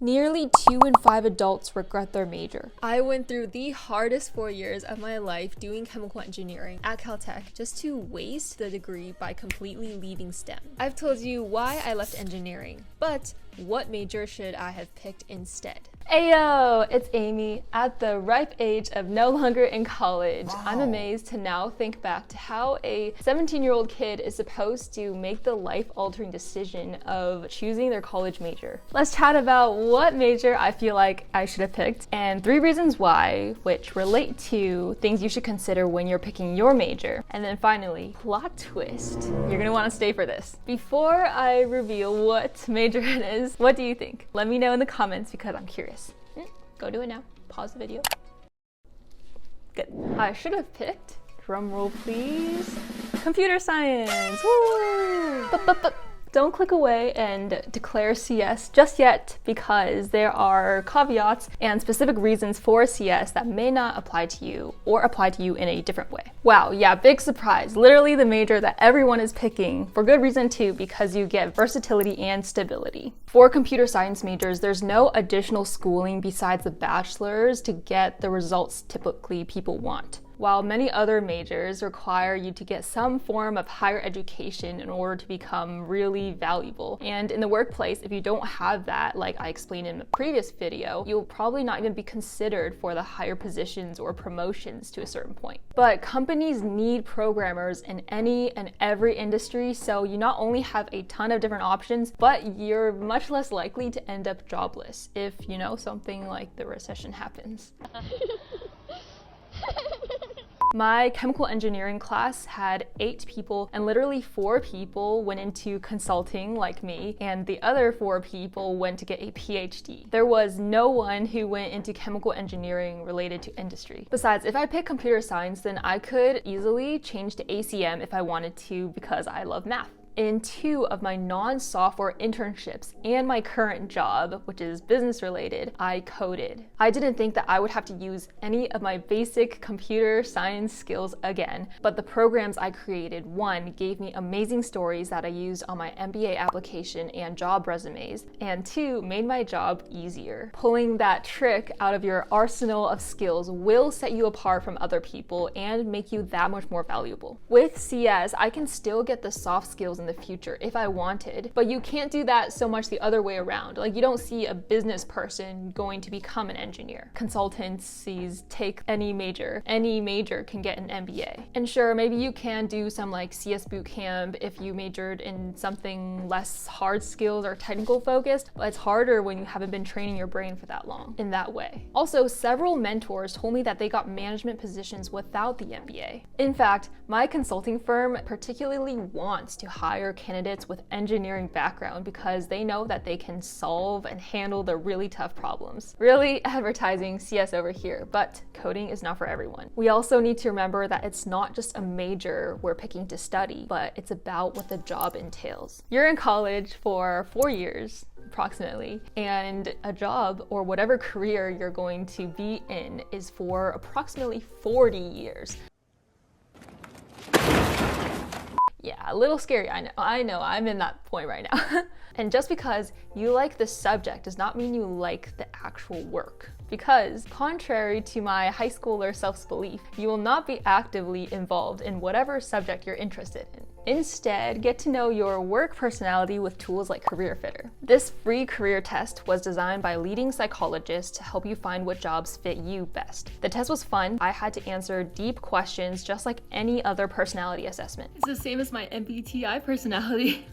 Nearly 2 in 5 adults regret their major. I went through the hardest 4 years of my life doing chemical engineering at Caltech just to waste the degree by completely leaving STEM. I've told you why I left engineering, but what major should I have picked instead? Ayo, it's Amy at the ripe age of no longer in college. Wow. I'm amazed to now think back to how a 17-year-old kid is supposed to make the life-altering decision of choosing their college major. Let's chat about what major I feel like I should have picked and 3 reasons why, which relate to things you should consider when you're picking your major. And then finally, plot twist. You're gonna want to stay for this. Before I reveal what major it is, what do you think? Let me know in the comments because I'm curious. Go do it now. Pause the video. Good. I should have picked, drum roll please, computer science. Woo! But don't click away and declare CS just yet because there are caveats and specific reasons for CS that may not apply to you or apply to you in a different way. Wow, yeah, big surprise. Literally the major that everyone is picking, for good reason too, because you get versatility and stability. For computer science majors, there's no additional schooling besides the bachelor's to get the results typically people want. While many other majors require you to get some form of higher education in order to become really valuable. And in the workplace, if you don't have that, like I explained in the previous video, you'll probably not even be considered for the higher positions or promotions to a certain point. But companies need programmers in any and every industry, so you not only have a ton of different options, but you're much less likely to end up jobless if, you know, something like the recession happens. My chemical engineering class had 8 people, and literally 4 people went into consulting like me, and the other 4 people went to get a PhD. There was no one who went into chemical engineering related to industry. Besides, if I pick computer science, then I could easily change to ACM if I wanted to because I love math. In 2 of my non-software internships and my current job, which is business related, I coded. I didn't think that I would have to use any of my basic computer science skills again, but the programs I created, 1, gave me amazing stories that I used on my MBA application and job resumes, and 2, made my job easier. Pulling that trick out of your arsenal of skills will set you apart from other people and make you that much more valuable. With CS, I can still get the soft skills in the future if I wanted, but you can't do that so much the other way around. Like, you don't see a business person going to become an engineer. Consultancies take any major can get an MBA. And sure, maybe you can do some like CS bootcamp if you majored in something less hard skills or technical focused, but it's harder when you haven't been training your brain for that long in that way. Also, several mentors told me that they got management positions without the MBA. In fact, my consulting firm particularly wants to hire candidates with engineering background because they know that they can solve and handle the really tough problems. Really advertising CS over here, but coding is not for everyone. We also need to remember that it's not just a major we're picking to study, but it's about what the job entails. You're in college for 4 years, approximately, and a job or whatever career you're going to be in is for approximately 40 years. Yeah, a little scary, I know, I'm in that point right now. And just because you like the subject does not mean you like the actual work. Because, contrary to my high schooler self-belief, you will not be actively involved in whatever subject you're interested in. Instead, get to know your work personality with tools like Career Fitter. This free career test was designed by leading psychologists to help you find what jobs fit you best. The test was fun. I had to answer deep questions just like any other personality assessment. It's the same as my MBTI personality.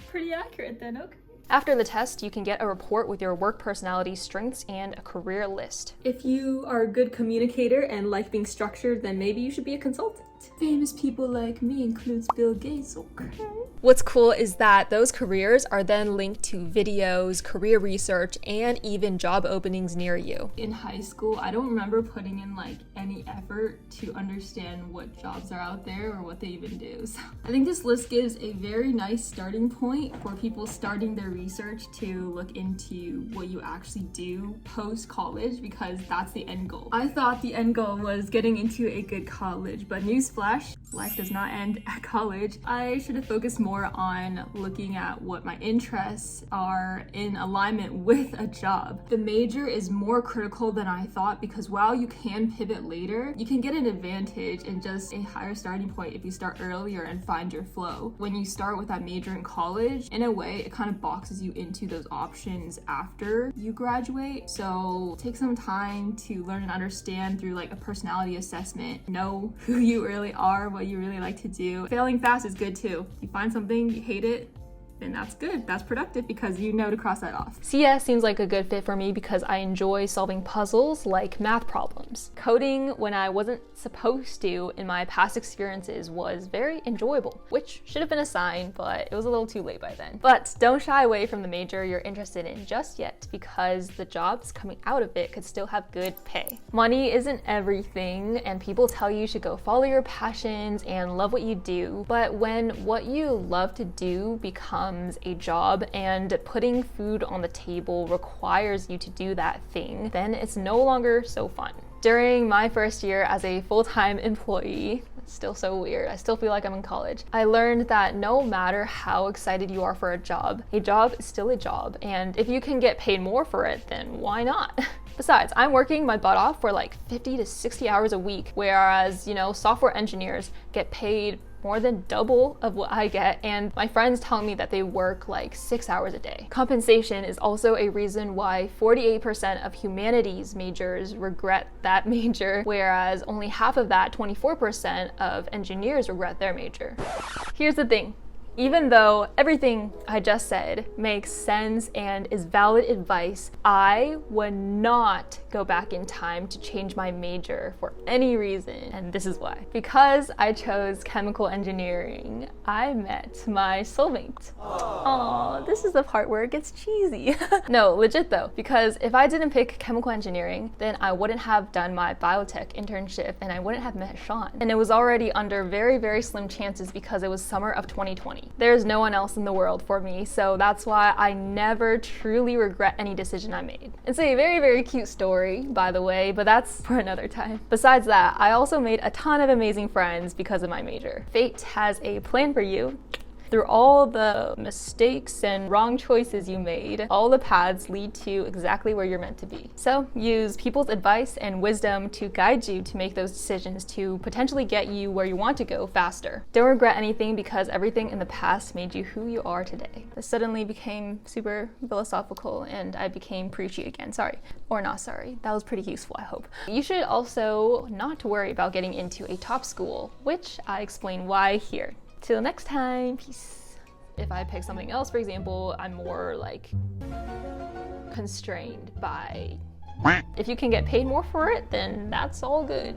Pretty accurate then, okay. After the test, you can get a report with your work personality strengths and a career list. If you are a good communicator and like being structured, then maybe you should be a consultant. Famous people like me includes Bill Gates, okay? What's cool is that those careers are then linked to videos, career research, and even job openings near you. In high school, I don't remember putting in like any effort to understand what jobs are out there or what they even do. So I think this list gives a very nice starting point for people starting their research to look into what you actually do post-college, because that's the end goal. I thought the end goal was getting into a good college, but newsflash, life does not end at college. I should have focused more more on looking at what my interests are in alignment with a job. The major is more critical than I thought because while you can pivot later, you can get an advantage and just a higher starting point if you start earlier and find your flow. When you start with that major in college, in a way, it kind of boxes you into those options after you graduate. So take some time to learn and understand through like a personality assessment, know who you really are, what you really like to do. Failing fast is good too. If you find something, you hate it, then that's good. That's productive because you know to cross that off. CS seems like a good fit for me because I enjoy solving puzzles like math problems. Coding when I wasn't supposed to in my past experiences was very enjoyable, which should have been a sign, but it was a little too late by then. But don't shy away from the major you're interested in just yet because the jobs coming out of it could still have good pay. Money isn't everything and people tell you should go follow your passions and love what you do, but when what you love to do becomes a job and putting food on the table requires you to do that thing, then it's no longer so fun. During my first year as a full-time employee, it's still so weird, I still feel like I'm in college, I learned that no matter how excited you are for a job is still a job, and if you can get paid more for it, then why not? Besides, I'm working my butt off for like 50 to 60 hours a week, whereas, software engineers get paid more than double of what I get, and my friends tell me that they work like 6 hours a day. Compensation is also a reason why 48% of humanities majors regret that major, whereas only half of that, 24% of engineers regret their major. Here's the thing. Even though everything I just said makes sense and is valid advice, I would not go back in time to change my major for any reason, and this is why. Because I chose chemical engineering, I met my soulmate. Aww, this is the part where it gets cheesy. No, legit though, because if I didn't pick chemical engineering, then I wouldn't have done my biotech internship and I wouldn't have met Sean. And it was already under very, very slim chances because it was summer of 2020. There's no one else in the world for me, so that's why I never truly regret any decision I made. It's a very, very cute story, by the way, but that's for another time. Besides that, I also made a ton of amazing friends because of my major. Fate has a plan for you. Through all the mistakes and wrong choices you made, all the paths lead to exactly where you're meant to be. So use people's advice and wisdom to guide you to make those decisions to potentially get you where you want to go faster. Don't regret anything because everything in the past made you who you are today. This suddenly became super philosophical and I became preachy again. Sorry. Or not sorry. That was pretty useful, I hope. You should also not worry about getting into a top school, which I explain why here. Till next time, peace. If I pick something else, for example, I'm more like constrained by, if you can get paid more for it, then that's all good.